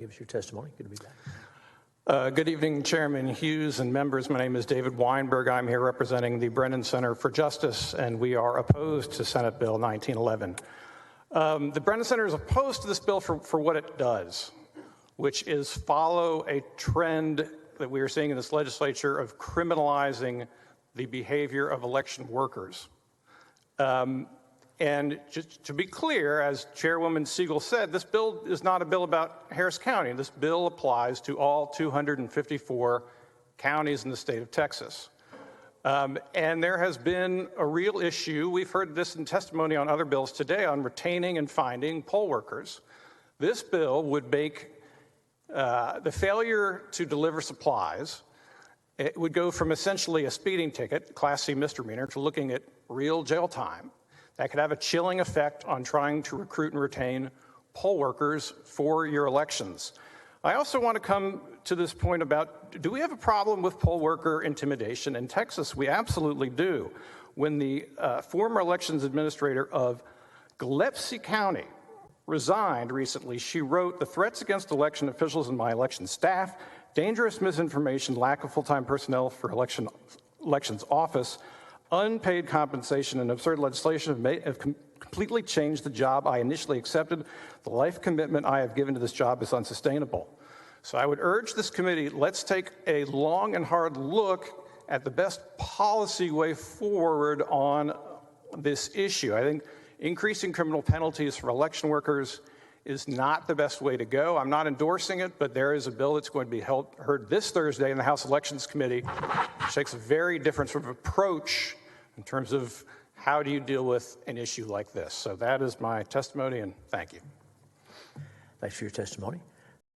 Give us your testimony. Good to be back. Good evening, Chairman Hughes and members. My name is David Weinberg. I'm here representing the Brennan Center for Justice, and we are opposed to Senate Bill 1911. The Brennan Center is opposed to this bill for what it does, which is follow a trend that we are seeing in this legislature of criminalizing the behavior of election workers. And just to be clear, as Chairwoman Siegel said, this bill is not a bill about Harris County. This bill applies to all 254 counties in the state of Texas. And there has been a real issue. We've heard this in testimony on other bills today on retaining and finding poll workers. This bill would make the failure to deliver supplies, it would go from essentially a speeding ticket, Class C misdemeanor, to looking at real jail time. That could have a chilling effect on trying to recruit and retain poll workers for your elections. I also want to come to this point about, do we have a problem with poll worker intimidation? In Texas, we absolutely do. When the former elections administrator of Gillespie County resigned recently, she wrote, "The threats against election officials and my election staff, dangerous misinformation, lack of full-time personnel for elections office, unpaid compensation, and absurd legislation have completely changed the job I initially accepted. The life commitment I have given to this job is unsustainable." So I would urge this committee, let's take a long and hard look at the best policy way forward on this issue. I think increasing criminal penalties for election workers is not the best way to go. I'm not endorsing it, but there is a bill that's going to be heard this Thursday in the House Elections Committee, which takes a very different sort of approach in terms of how do you deal with an issue like this. So that is my testimony, and thank you. Thanks for your testimony.